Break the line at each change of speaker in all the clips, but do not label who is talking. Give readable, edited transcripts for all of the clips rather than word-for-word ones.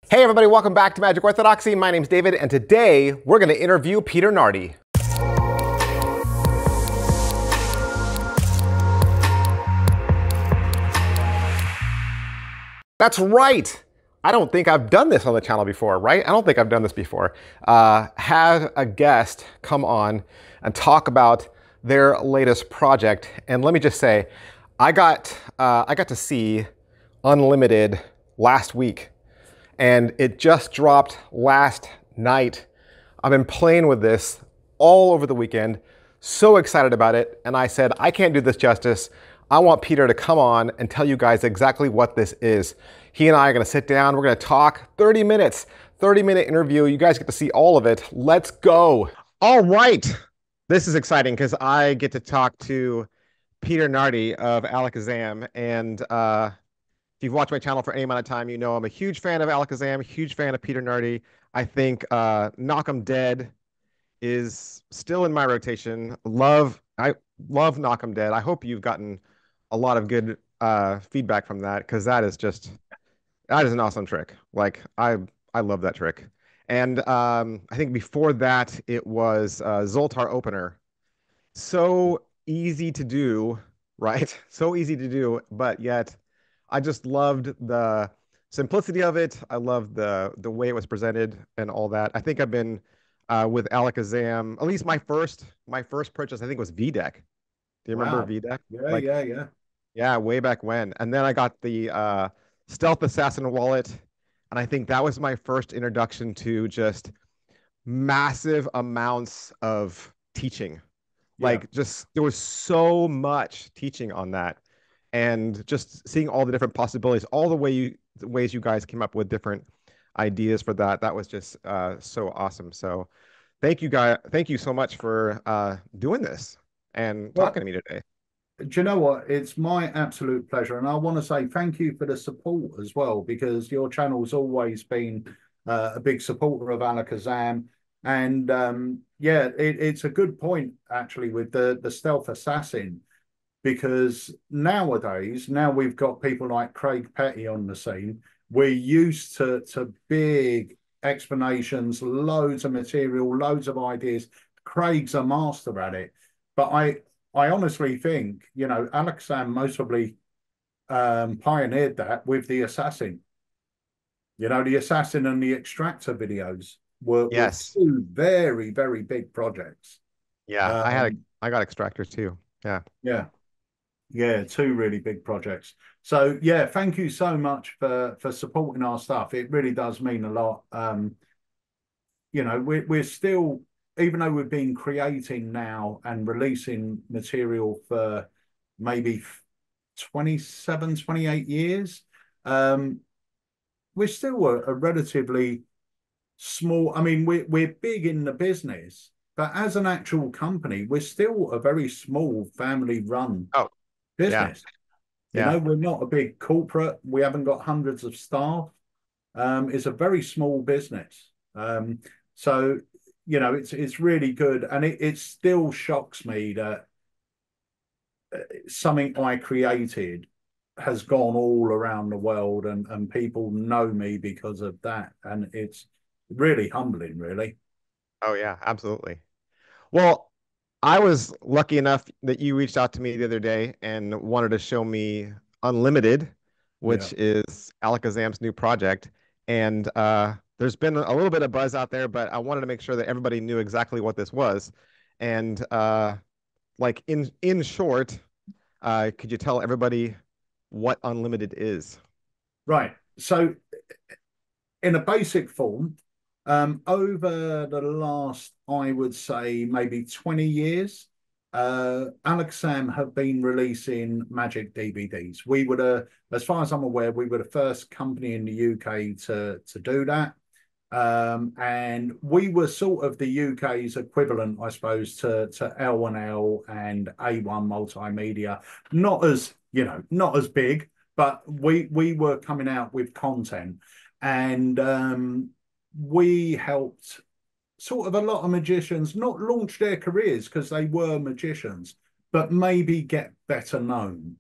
Hey everybody, welcome back to Magic Orthodoxy. My name's David, and today we're going to interview Peter Nardi. That's right. I don't think I've done this on the channel before, right? I don't think I've done this before. Have a guest come on and talk about their latest project. And let me just say, I got to see Unlimited last week, and it just dropped last night. I've been playing with this all over the weekend, so excited about it. And I said, I can't do this justice. I want Peter to come on and tell you guys exactly what this is. He and I are gonna sit down, we're gonna talk 30 minutes, 30-minute interview. You guys get to see all of it. Let's go. All right. This is exciting because I get to talk to Peter Nardi of Alakazam. And if you've watched my channel for any amount of time, you know I'm a huge fan of Alakazam, huge fan of Peter Nardi. I think Knock 'em Dead is still in my rotation. I love Knock 'em Dead. I hope you've gotten a lot of good feedback from that, because that is an awesome trick. Like I love that trick. And I think before that it was Zoltar Opener. So easy to do, right? So easy to do, but yet I just loved the simplicity of it. I loved the way it was presented and all that. I think I've been with Alakazam, at least my first purchase, I think, was VDeck. Do you remember
Wow.
VDeck?
Yeah,
Like,
yeah, yeah.
yeah, way back when. And then I got the Stealth Assassin wallet, and I think that was my first introduction to just massive amounts of teaching.
Yeah.
Like, just there was so much teaching on that, and just seeing all the different possibilities, all the ways you guys came up with different ideas for that. That was just so awesome. So thank you so much for doing this and talking
Well,
to me today.
do you know what? It's my absolute pleasure. And I want to say thank you for the support as well, because your channel's always been a big supporter of Alakazam. And yeah, it's a good point actually with the stealth assassin, because nowadays, now we've got people like Craig Petty on the scene. We're used to big explanations, loads of material, loads of ideas. Craig's a master at it. But I honestly think, Alex Sam most probably pioneered that with the Assassin. The Assassin and the Extractor videos were
Yes.
two very, very big projects.
Yeah,
Um,
I got extractors too. Yeah.
yeah. Yeah, two really big projects. So yeah, thank you so much for supporting our stuff. It really does mean a lot. We're still, even though we've been creating now and releasing material for maybe 27, 28 years, um, we're still a relatively small. I mean, we're big in the business, but as an actual company, we're still a very small family run
Oh, yeah.
business.
Yeah.
We're not a big corporate. We haven't got hundreds of staff. It's a very small business. So, it's really good. And it still shocks me that something I created has gone all around the world, and people know me because of that. And it's really humbling, really.
Oh yeah, absolutely. Well, I was lucky enough that you reached out to me the other day and wanted to show me Unlimited,
Yeah.
which is Alakazam's new project. And there's been a little bit of buzz out there, but I wanted to make sure that everybody knew exactly what this was. And like in short, could you tell everybody what Unlimited is?
Right. So, in a basic form, over the last, I would say, maybe 20 years, Alex Sam have been releasing Magic DVDs. We were as far as I'm aware, we were the first company in the UK to do that. And we were sort of the UK's equivalent, I suppose, to L1L and A1 Multimedia. Not as big, but we were coming out with content. And we helped sort of a lot of magicians not launch their careers because they were magicians, but maybe get better known.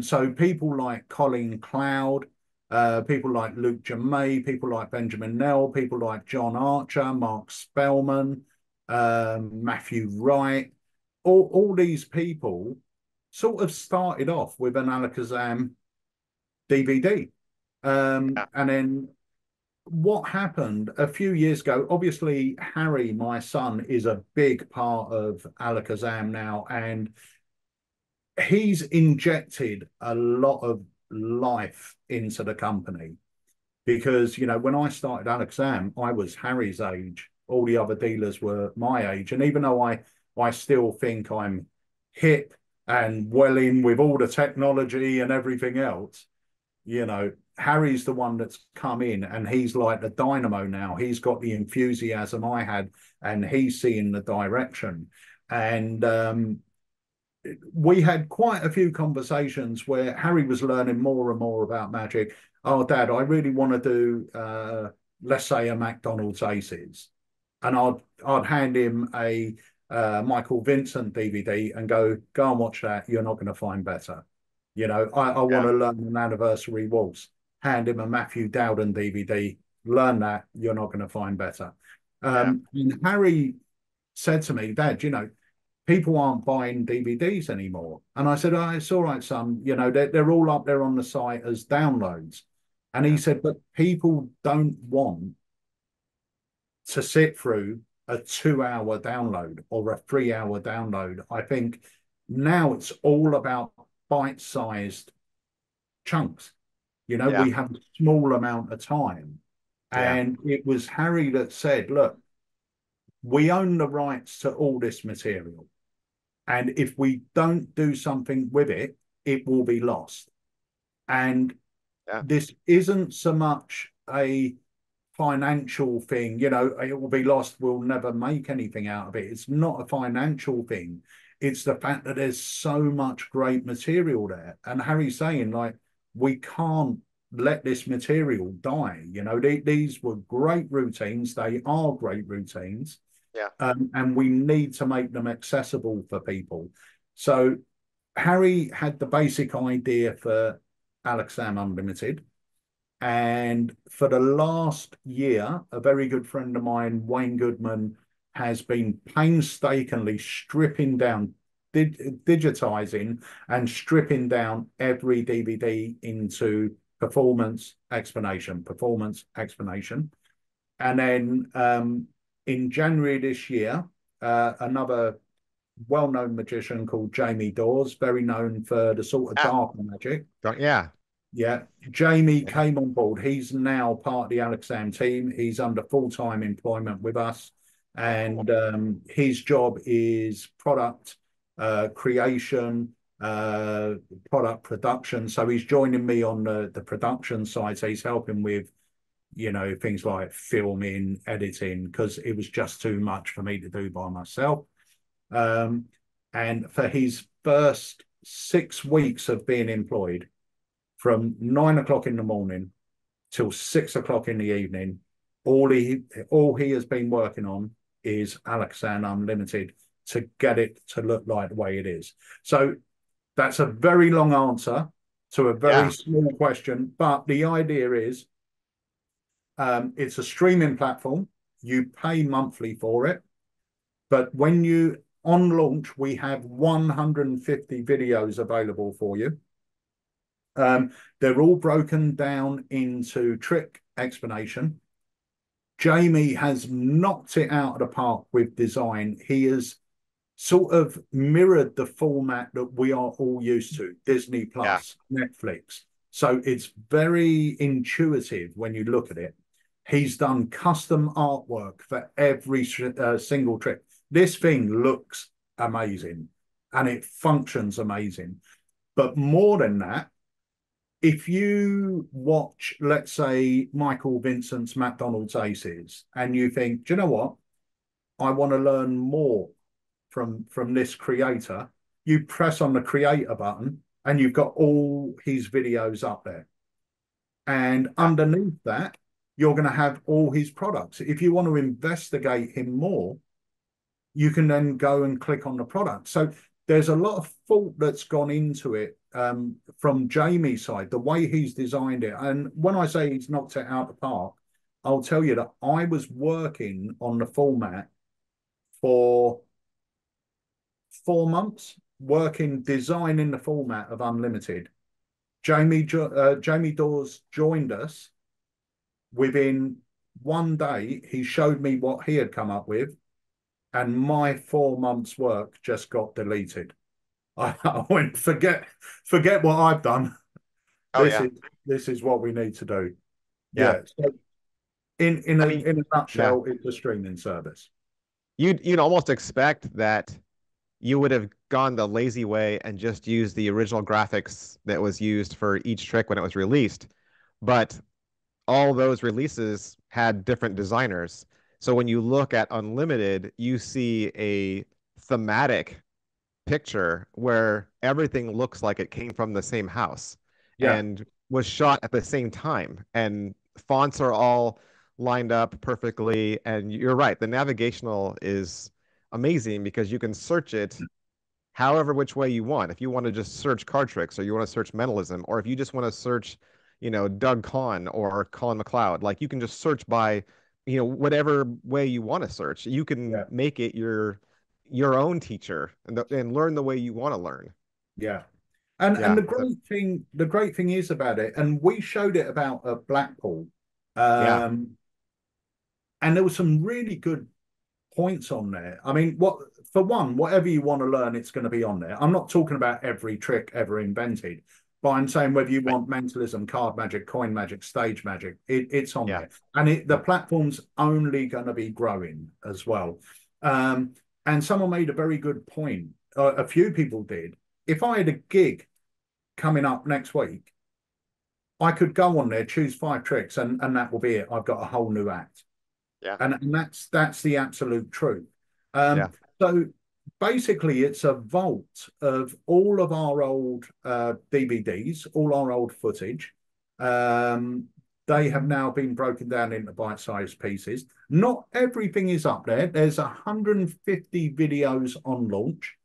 So people like Colin Cloud, people like Luke Germain, people like Benjamin Nell, people like John Archer, Mark Spellman, Matthew Wright. All these people sort of started off with an Alakazam DVD.
Yeah.
And then what happened a few years ago, obviously, Harry, my son, is a big part of Alakazam now, and he's injected a lot of life into the company because, when I started Alakazam, I was Harry's age. All the other dealers were my age. And even though I still think I'm hip and well in with all the technology and everything else, Harry's the one that's come in and he's like the dynamo now. He's got the enthusiasm I had and he's seeing the direction. And we had quite a few conversations where Harry was learning more and more about magic. Oh, Dad, I really want to do, let's say, a McDonald's Aces. And I'd hand him a Michael Vincent DVD and go and watch that. You're not going to find better. I want
Yeah.
to learn an anniversary waltz. Hand him a Matthew Dowden DVD. Learn that. You're not going to find better.
Yeah.
And Harry said to me, Dad, people aren't buying DVDs anymore. And I said, oh, it's all right, son. They're all up there on the site as downloads. And he
Yeah.
said, but people don't want to sit through a 2 hour download or a 3 hour download. I think now it's all about bite-sized chunks.
Yeah.
We have a small amount of time.
Yeah.
And it was Harry that said, look, we own the rights to all this material. And if we don't do something with it, it will be lost. And
Yeah.
this isn't so much a financial thing, it will be lost, we'll never make anything out of it. It's not a financial thing. It's the fact that there's so much great material there. And Harry's saying, like, we can't let this material die. These were great routines. They are great routines.
Yeah.
And we need to make them accessible for people. So Harry had the basic idea for Alakazam Unlimited. And for the last year, a very good friend of mine, Wayne Goodman, has been painstakingly stripping down, digitizing and stripping down every DVD into performance explanation. And then in January this year, another well-known magician called Jamie Dawes, very known for the sort of
Yeah.
dark magic.
Yeah.
Yeah, Jamie came on board. He's now part of the Alakazam team. He's under full-time employment with us,
Cool.
and his job is product creation, product production. So he's joining me on the production side. So he's helping with things like filming, editing, because it was just too much for me to do by myself. And for his first 6 weeks of being employed, from 9 o'clock in the morning till 6 o'clock in the evening, all he has been working on is Alakazam Unlimited to get it to look like the way it is. So that's a very long answer to a very
Yeah.
small question, but the idea is it's a streaming platform. You pay monthly for it, but when you on launch, we have 150 videos available for you. They're all broken down into trick explanation. Jamie has knocked it out of the park with design. He has sort of mirrored the format that we are all used to, Disney
Yeah.
Plus, Netflix. So it's very intuitive when you look at it. He's done custom artwork for every single trick. This thing looks amazing and it functions amazing. But more than that, if you watch, let's say, Michael Vincent's McDonald's Aces, and you think, do you know what? I want to learn more from this creator. You press on the creator button, and you've got all his videos up there. And
Yeah.
underneath that, you're going to have all his products. If you want to investigate him more, you can then go and click on the product. So there's a lot of thought that's gone into it from Jamie's side, the way he's designed it. And when I say he's knocked it out of the park, I'll tell you that I was working on the format for 4 months, working, designing the format of Unlimited. Jamie Dawes joined us. Within one day, he showed me what he had come up with, and my 4 months' work just got deleted. I went, forget what I've done.
Oh
This
yeah.
is this is what we need to do.
Yeah.
Yeah. So in
I
a
mean,
in a
yeah.
nutshell, it's a streaming service.
You'd almost expect that you would have gone the lazy way and just used the original graphics that was used for each trick when it was released. But all those releases had different designers. So when you look at Unlimited, you see a thematic picture where everything looks like it came from the same house
Yeah.
and was shot at the same time. And fonts are all lined up perfectly. And you're right, the navigational is amazing because you can search it however which way you want. If you want to just search card tricks or you want to search mentalism, or if you just want to search, Doug Kahn or Colin McLeod, like you can just search by, whatever way you want to search. You can
Yeah.
make it your own teacher and learn the way you want to learn.
Yeah. And
Yeah.
the great thing is about it, and we showed it about at Blackpool,
Yeah.
um, and there were some really good points on there. I mean, what for one, whatever you want to learn, it's going to be on there. I'm not talking about every trick ever invented, but I'm saying whether you
Right.
want mentalism, card magic, coin magic, stage magic, it's on
Yeah.
there, and the
Yeah.
platform's only going to be growing as well. Um, and someone made a very good point. A few people did. If I had a gig coming up next week, I could go on there, choose 5 tricks, and that will be it. I've got a whole new act,
Yeah.
and that's the absolute truth.
Yeah.
So basically, it's a vault of all of our old DVDs, all our old footage. Um, they have now been broken down into bite-sized pieces. Not everything is up there. There's 150 videos on launch.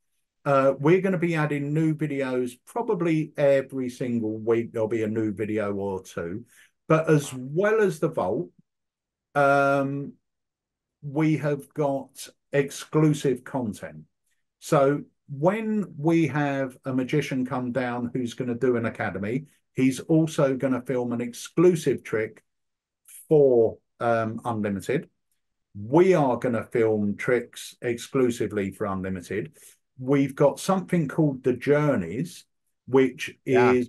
We're going to be adding new videos probably every single week. There'll be a new video or two. But as well as the vault, um, we have got exclusive content. So when we have a magician come down who's going to do an academy, he's also going to film an exclusive trick for Unlimited. We are going to film tricks exclusively for Unlimited. We've got something called the Journeys, which
Yeah.
is,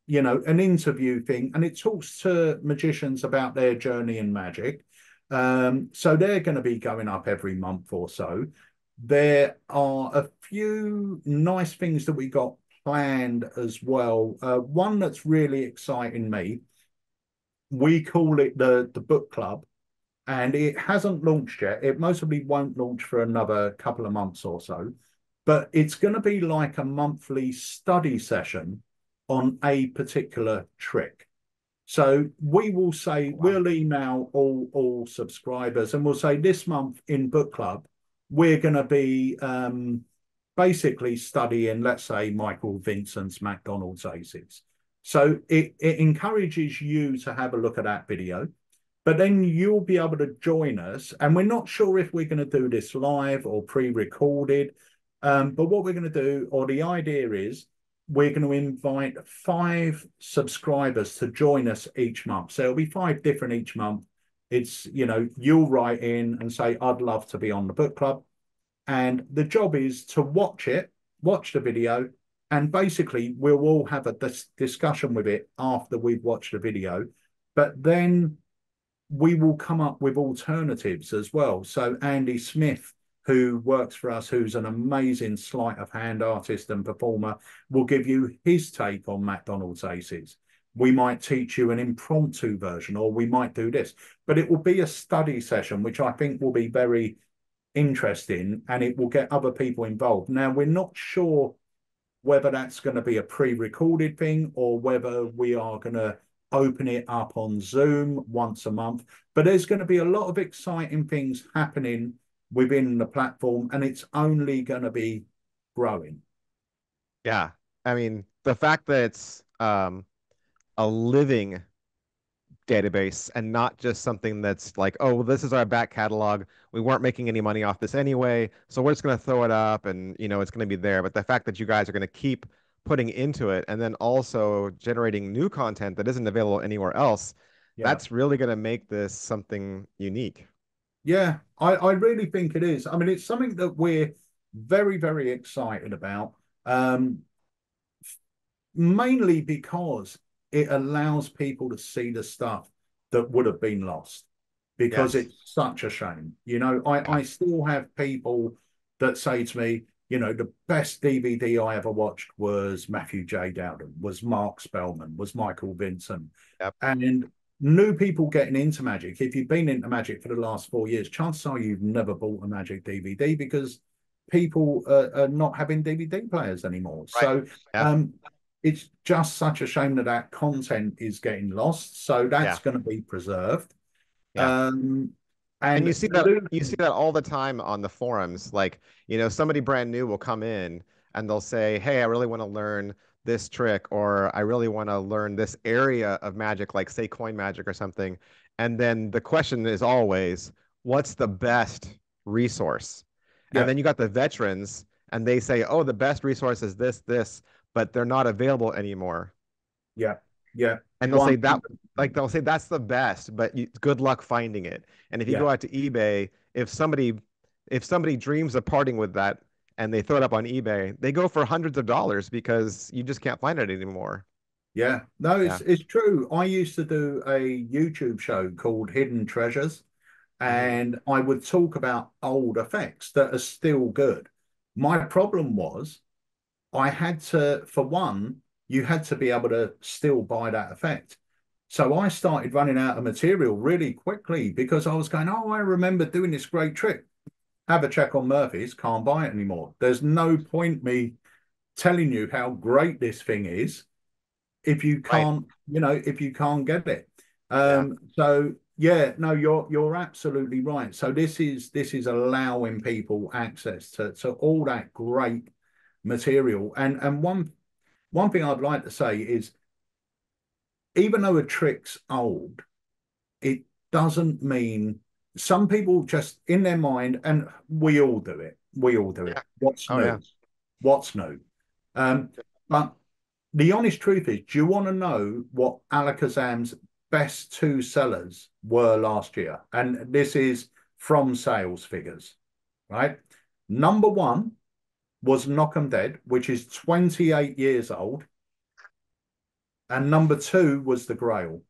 an interview thing, and it talks to magicians about their journey in magic. So they're going to be going up every month or so. There are a few nice things that we got planned as well. One that's really exciting me, we call it the book club, and it hasn't launched yet. It mostly won't launch for another couple of months or so, but it's going to be like a monthly study session on a particular trick. So we will say,
Oh, wow.
we'll email all subscribers and we'll say this month in book club, we're going to be basically studying, let's say, Michael Vincent's McDonald's Aces. So it encourages you to have a look at that video, but then you'll be able to join us. And we're not sure if we're going to do this live or pre-recorded. But what we're going to do, or the idea is, we're going to invite 5 subscribers to join us each month. So it'll be 5 different each month. It's, you'll write in and say, I'd love to be on the book club. And the job is to watch the video, and basically we'll all have a discussion with it after we've watched the video. But then we will come up with alternatives as well. So Andy Smith, who works for us, who's an amazing sleight of hand artist and performer, will give you his take on McDonald's Aces. We might teach you an impromptu version, or we might do this, but it will be a study session, which I think will be very interesting, and it will get other people involved. Now, we're not sure whether that's going to be a pre-recorded thing or whether we are going to open it up on Zoom once a month. But there's going to be a lot of exciting things happening within the platform, and it's only going to be growing.
Yeah. I mean, the fact that it's a living database and not just something that's like, oh, well, this is our back catalog. We weren't making any money off this anyway, so we're just going to throw it up and, it's going to be there. But the fact that you guys are going to keep putting into it and then also generating new content that isn't available anywhere else,
Yeah.
that's really going to make this something unique.
Yeah, I really think it is. I mean, it's something that we're very, very excited about, um, mainly because it allows people to see the stuff that would have been lost because
Yes.
it's such a shame. You know, I
Yeah.
still have people that say to me, you know, the best DVD I ever watched was Matthew J. Dowden, was Mark Spellman, was Michael Vincent.
Yep.
And new people getting into Magic, if you've been into Magic for the last 4 years, chances are you've never bought a Magic DVD because people are not having DVD players anymore.
Right.
So
Yep.
um, it's just such a shame that that content is getting lost. So
Yeah.
that's going to be preserved.
Yeah.
Um,
And
and
you see that all the time on the forums. Like, somebody brand new will come in and they'll say, "Hey, I really want to learn this trick, or I really want to learn this area of magic, like say coin magic or something." And then the question is always, what's the best resource? And
yeah,
then you got the veterans and they say, "Oh, the best resource is this, but they're not available anymore."
yeah, yeah,
And they'll say that,
100%.
like they'll say that's the best, but good luck finding it. And if you
Yeah,
go out to eBay, if somebody dreams of parting with that and they throw it up on eBay, they go for hundreds of dollars because you just can't find it anymore.
yeah. No,
Yeah.
it's true. I used to do a YouTube show called Hidden Treasures,
Hmm.
and I would talk about old effects that are still good. My problem was I had to, for one, you had to be able to still buy that effect. So I started running out of material really quickly because I was going, oh, I remember doing this great trick. Have a check on Murphy's, can't buy it anymore. There's no point me telling you how great this thing is if you
Right.
can't, if you can't get it.
Yeah.
So yeah, no, you're absolutely right. So this is allowing people access to all that great material. And one thing I'd like to say is even though a trick's old, it doesn't mean some people just in their mind, and we all do it. We all do
Yeah.
it. What's
Oh yeah.
new? What's new? Um, but the honest truth is, do you want to know what Alakazam's best two sellers were last year? And this is from sales figures, right? Number one was Knock 'em Dead, which is 28 years old. And number two was the Grail,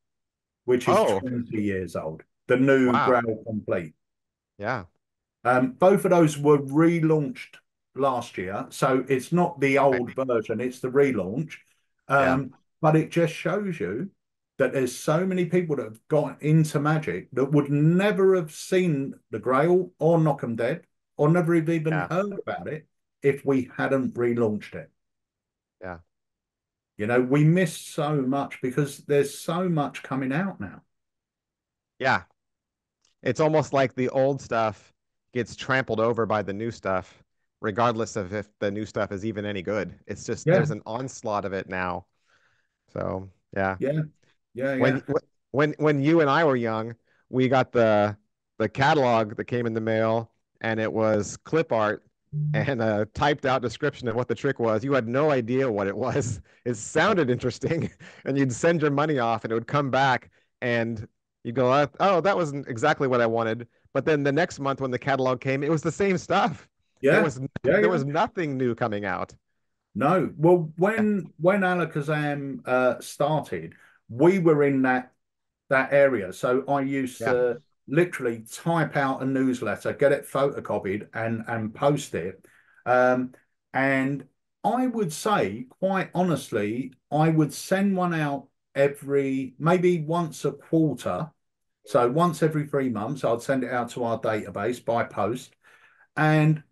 which is
Oh,
20 years old, the new
wow.
Grail Complete.
Yeah.
Both of those were relaunched last year. So it's not the
Right.
old version, it's the relaunch.
Yeah.
But it just shows you that there's so many people that have got into Magic that would never have seen the Grail or Knock 'em Dead or never have even
Yeah.
heard about it if we hadn't relaunched it.
Yeah.
You know, we miss so much because there's so much coming out now.
Yeah. It's almost like the old stuff gets trampled over by the new stuff, regardless of if the new stuff is even any good. It's just
Yeah,
there's an onslaught of it now. So yeah.
yeah, yeah,
When
yeah,
when you and I were young, we got the catalog that came in the mail, and it was clip art and a typed out description of what the trick was. You had no idea what it was. It sounded interesting, and you'd send your money off, and it would come back, and you'd go, "Oh, that wasn't exactly what I wanted." But then the next month, when the catalog came, it was the same stuff. There
yeah,
was
yeah,
there
yeah.
was nothing new coming out.
No, well,
Yeah,
when Alakazam started, we were in that area. So I used
yeah,
to literally type out a newsletter, get it photocopied, and post it. Um, and I would say, quite honestly, I would send one out every maybe once a quarter. So once every 3 months, I'd send it out to our database by post. And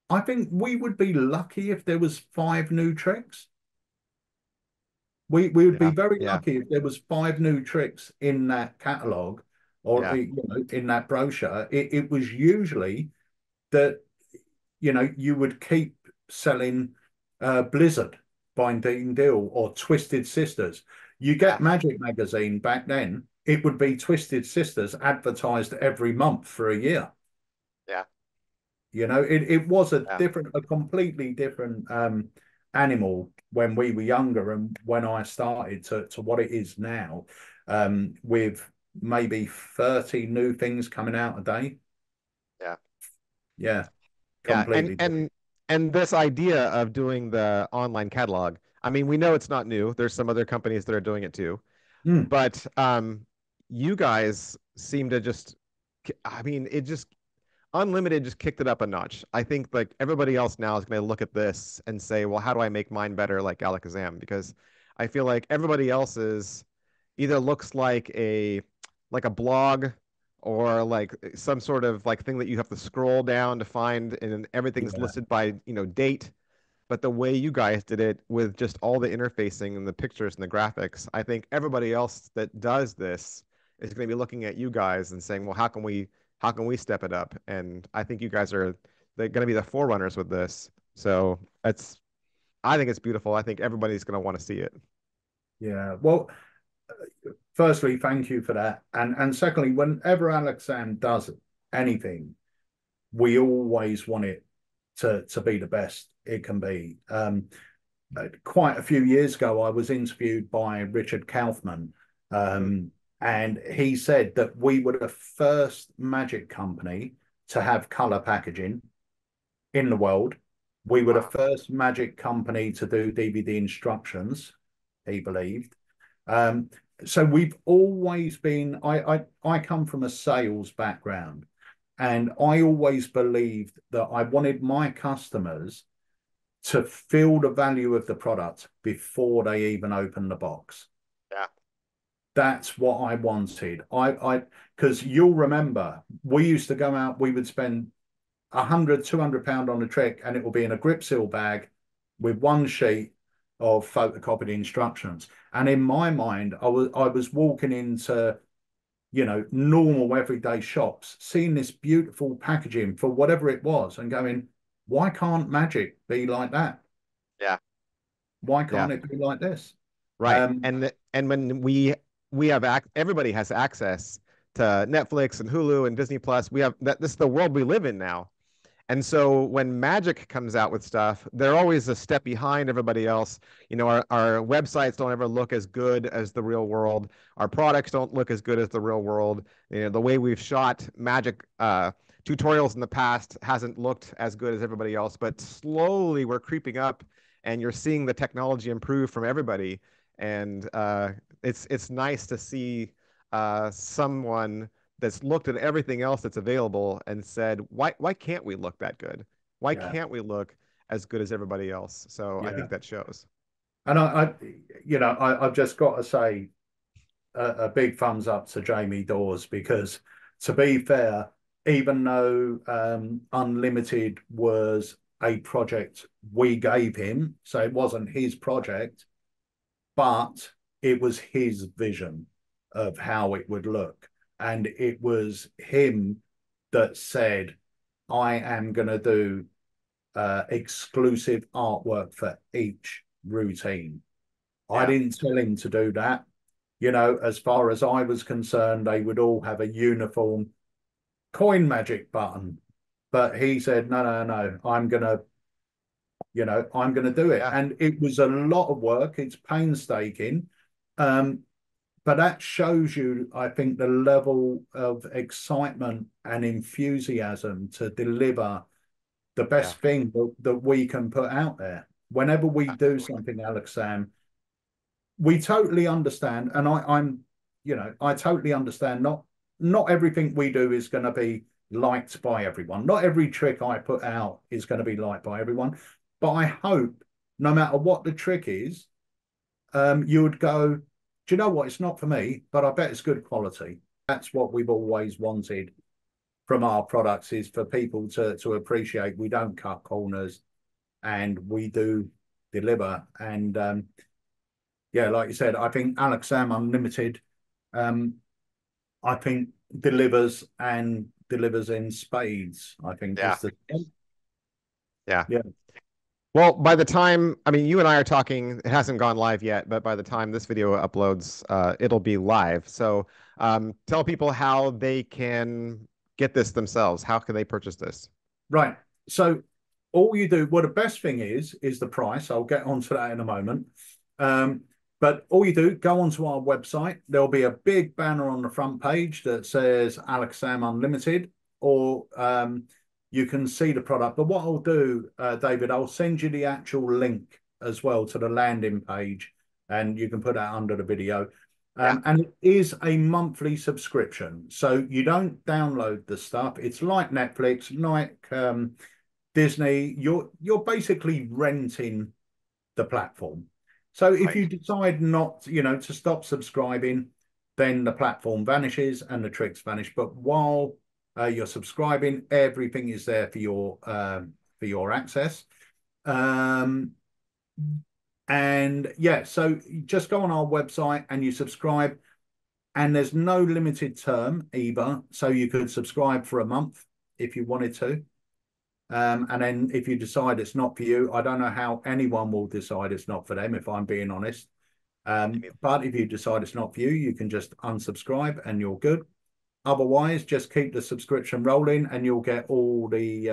I think we would be lucky if there was five new tricks. We would be
yeah,
very
yeah,
lucky if there was five new tricks in that catalog or
yeah,
in that brochure. It was usually that you would keep selling Blizzard. Binding Deal or Twisted Sisters. You
Yeah.
get Magic magazine back then, it would be Twisted Sisters advertised every month for a year.
Yeah.
You know, it was
Yeah.
a completely different animal when we were younger and when I started to what it is now, with maybe 30 new things coming out a day.
Yeah.
Yeah,
Yeah. And
completely different.
and and this idea of doing the online catalog, I mean, we know it's not new. There's some other companies that are doing it too.
Mm,
But you guys seem to just, I mean, it just Unlimited just kicked it up a notch. I think like everybody else now is going to look at this and say, well, how do I make mine better like Alakazam? Because I feel like everybody else's either looks like a blog or like some sort of like thing that you have to scroll down to find and everything's
yeah,
listed by, date. But the way you guys did it with just all the interfacing and the pictures and the graphics, I think everybody else that does this is going to be looking at you guys and saying, well, how can we step it up? And I think you guys are going to be the forerunners with this. So I think it's beautiful. I think everybody's going to want to see it.
yeah. Well, firstly, thank you for that. And secondly, whenever Alexam does anything, we always want it to be the best it can be. Quite a few years ago, I was interviewed by Richard Kaufman,
Mm,
and he said that we were the first magic company to have color packaging in the world. We were the
wow.
first magic company to do DVD instructions, he believed. Um, so we've always been, I come from a sales background, and I always believed that I wanted my customers to feel the value of the product before they even open the box.
Yeah.
That's what I wanted. Because you'll remember, we used to go out, we would spend 100, £200 on a trick, and it will be in a grip seal bag with one sheet of photocopied instructions. And in my mind, I was walking into, normal everyday shops, seeing this beautiful packaging for whatever it was, and going, why can't magic be like that?
Yeah.
Why
Yeah.
can't it be like this?
Right.
Um,
And when we have everybody has access to Netflix and Hulu and Disney Plus. We have that this is the world we live in now. And so when Magic comes out with stuff, they're always a step behind everybody else. Our websites don't ever look as good as the real world. Our products don't look as good as the real world. The way we've shot Magic tutorials in the past hasn't looked as good as everybody else, but slowly we're creeping up and you're seeing the technology improve from everybody. And it's nice to see someone that's looked at everything else that's available and said, why can't we look that good? Why
yeah,
can't we look as good as everybody else? So I
yeah.
think that shows.
And I've just got to say a big thumbs up to Jamie Dawes, because, to be fair, even though Unlimited was a project we gave him, so it wasn't his project, but it was his vision of how it would look. And it was him that said, I am going to do exclusive artwork for each routine. I
Yeah.
didn't tell him to do that. As far as I was concerned, they would all have a uniform coin magic button. But he said, no, no, no, I'm gonna do it.
Yeah.
And it was a lot of work. It's painstaking. Um, but that shows you, I think, the level of excitement and enthusiasm to deliver the
Yeah.
best thing that we can put out there. Whenever we do
Absolutely.
something, Alex Sam, we totally understand, and I totally understand. Not everything we do is going to be liked by everyone. Not every trick I put out is going to be liked by everyone. But I hope, no matter what the trick is, you would go, do you know what? It's not for me, but I bet it's good quality. That's what we've always wanted from our products, is for people to appreciate we don't cut corners and we do deliver. And yeah, like you said, I think Alex Sam Unlimited, um, I think delivers in spades. I think
Yeah.
is the
Yeah.
yeah.
Well, by the time, I mean, you and I are talking, it hasn't gone live yet, but by the time this video uploads, it'll be live. So tell people how they can get this themselves. How can they purchase this?
Right. So all you do, well, the best thing is the price. I'll get onto that in a moment. Um, but all you do, go onto our website. There'll be a big banner on the front page that says Alakazam Unlimited, or you can see the product. But what I'll do, David, I'll send you the actual link as well to the landing page, and you can put that under the video.
Yeah.
And it is a monthly subscription. So you don't download the stuff. It's like Netflix, like Disney. You're basically renting the platform. So if
Right.
you decide not, to stop subscribing, then the platform vanishes and the tricks vanish. But while you're subscribing, everything is there for your access. Um, and yeah, so you just go on our website and you subscribe, and there's no limited term either. So you could subscribe for a month if you wanted to. And then if you decide it's not for you, I don't know how anyone will decide it's not for them, if I'm being honest. But if you decide it's not for you, you can just unsubscribe and you're good. Otherwise, just keep the subscription rolling and you'll get all the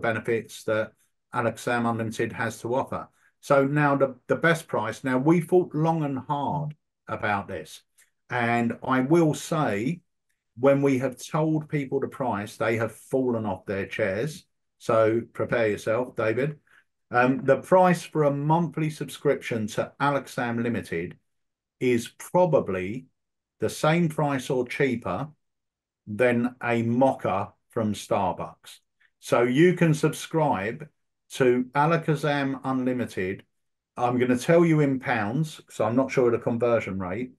benefits that Alakazam Unlimited has to offer. So now the best price. Now we thought long and hard about this. And I will say, when we have told people the price, they have fallen off their chairs. So prepare yourself, David. The price for a monthly subscription to Alakazam Limited is probably the same price or cheaper than a mocha from Starbucks. So you can subscribe to Alakazam Unlimited. I'm going to tell you in pounds, so I'm not sure of the conversion rate,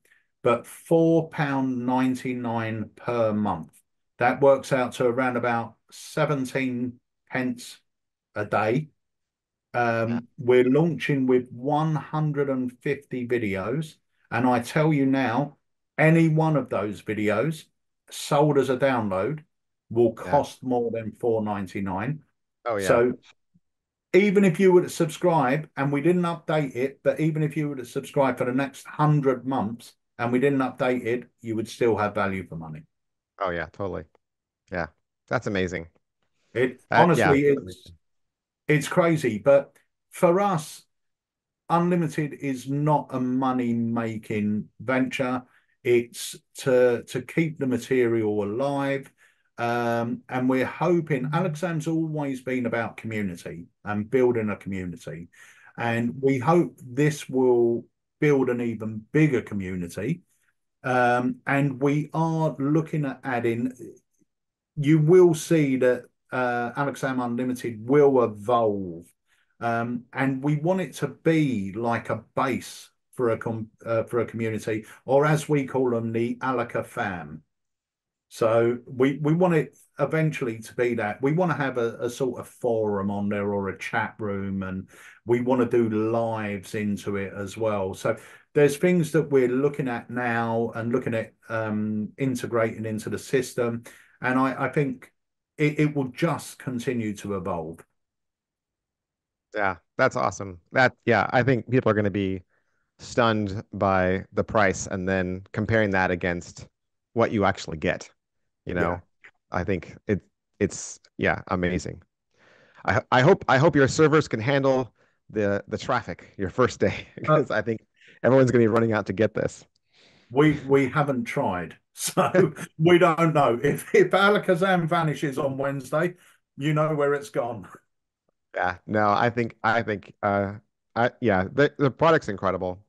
but £4.99 per month. That works out to around about 17 pence a day.
Yeah.
We're launching with 150 videos. And I tell you now, any one of those videos sold as a download will
Yeah.
cost more than £4.99.
Oh, yeah.
So even if you were to subscribe and we didn't update it, but even if you were to subscribe for the next 100 months and we didn't update it, you would still have value for money.
Oh, yeah. Totally. Yeah. That's amazing.
It
Yeah.
honestly,
That's
it's
amazing.
it's crazy, but for us, Unlimited is not a money making venture. It's to keep the material alive. And we're hoping Alexam's always been about community and building a community. And we hope this will build an even bigger community. And we are looking at adding, you will see that Alakazam Unlimited will evolve, and we want it to be like a base for a community, or as we call them, the Alaka fam. So we want it eventually to be that. We want to have a sort of forum on there or a chat room, and we want to do lives into it as well. So there's things that we're looking at now and looking at integrating into the system. And I think it will just continue to evolve.
Yeah. That's awesome. Yeah, I think people are going to be stunned by the price and then comparing that against what you actually get. You
Yeah.
know, I think it's yeah, amazing. I hope your servers can handle the traffic your first day
Uh,
because I think everyone's going to be running out to get this.
we haven't tried, so we don't know. If Alakazam vanishes on Wednesday, you know where it's gone.
Yeah, no, yeah, the product's incredible.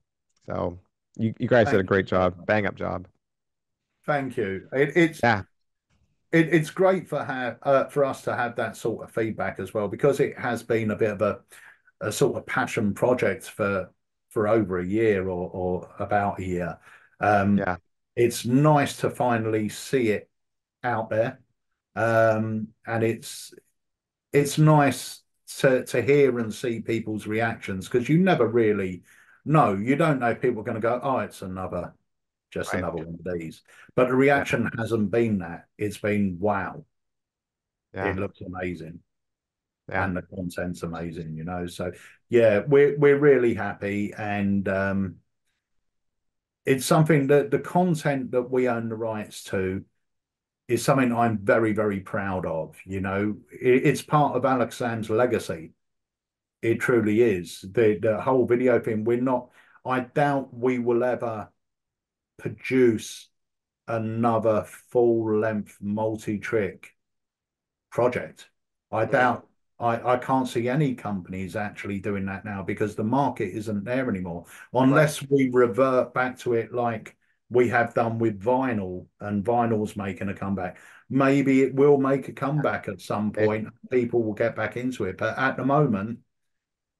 So you guys did a
Thank you
great
so
job,
much.
bang up job.
Thank you.
Yeah,
It's great for us to have that sort of feedback as well, because it has been a bit of a sort of passion project for over a year, or about a year. Um,
yeah,
it's nice to finally see it out there, and it's nice to hear and see people's reactions, because you never really know. You don't know if people are going to go, oh, it's just
right.
another one of these. But the
Yeah,
reaction hasn't been that. It's been, wow, it
yeah.
looks amazing.
Yeah.
and the content's amazing, you know. So yeah, we're really happy, and it's something that the content that we own the rights to is something I'm very, very proud of. You know, it's part of Alakazam's legacy. It truly is. The whole video thing, we're not, I doubt we will ever produce another full-length multi-trick project. I doubt, I can't see any companies actually doing that now because the market isn't there anymore. Unless we revert back to it like we have done with vinyl, and vinyl's making a comeback. Maybe it will make a comeback at some point. People will get back into it. But at the moment,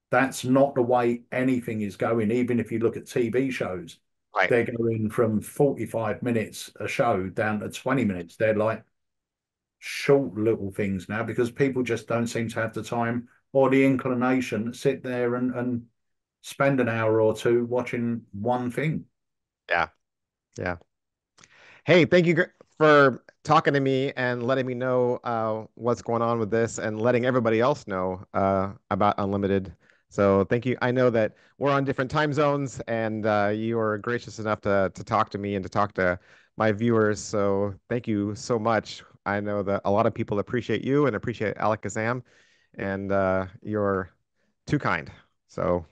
that's not the way anything is going. Even if you look at TV shows,
Right.
they're going from 45 minutes a show down to 20 minutes. They're like short little things now because people just don't seem to have the time or the inclination to sit there and spend an hour or two watching one thing.
Yeah. Yeah. Hey, thank you for talking to me and letting me know what's going on with this and letting everybody else know about Unlimited. So thank you. I know that we're on different time zones, and you are gracious enough to talk to me and to talk to my viewers. So thank you so much. I know that a lot of people appreciate you and appreciate Alakazam, and you're too kind. So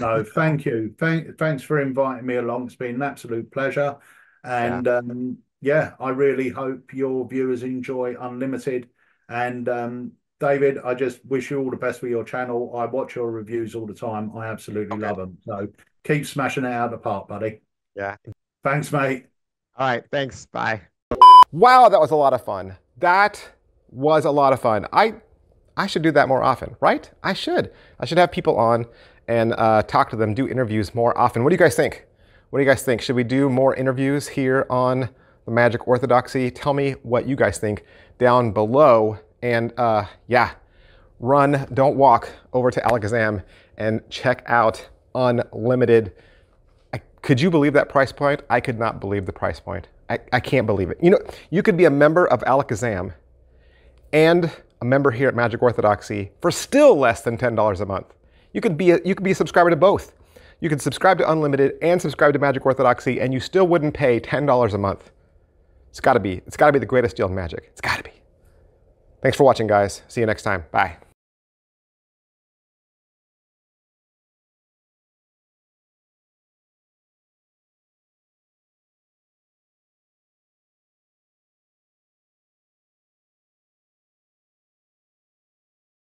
No, thank you. Thanks for inviting me along. It's been an absolute pleasure.
yeah,
And yeah, I really hope your viewers enjoy Unlimited. And David, I just wish you all the best for your channel. I watch your reviews all the time. I absolutely
okay,
love them. So keep smashing it out of the park, buddy.
yeah.
Thanks, mate.
All right, thanks. Bye. Wow, that was a lot of fun. That was a lot of fun. I should do that more often, right? I should. I should have people on and talk to them, do interviews more often. What do you guys think? What do you guys think? Should we do more interviews here on the Magic Orthodoxy? Tell me what you guys think down below. And yeah, run, don't walk over to Alakazam and check out Unlimited. Could you believe that price point? I could not believe the price point. I can't believe it. You know, you could be a member of Alakazam and a member here at Magic Orthodoxy for still less than $10 a month. You could be a subscriber to both. You could subscribe to Unlimited and subscribe to Magic Orthodoxy, and you still wouldn't pay $10 a month. It's got to be the greatest deal in Magic. It's got to be. Thanks for watching, guys. See you next time. Bye.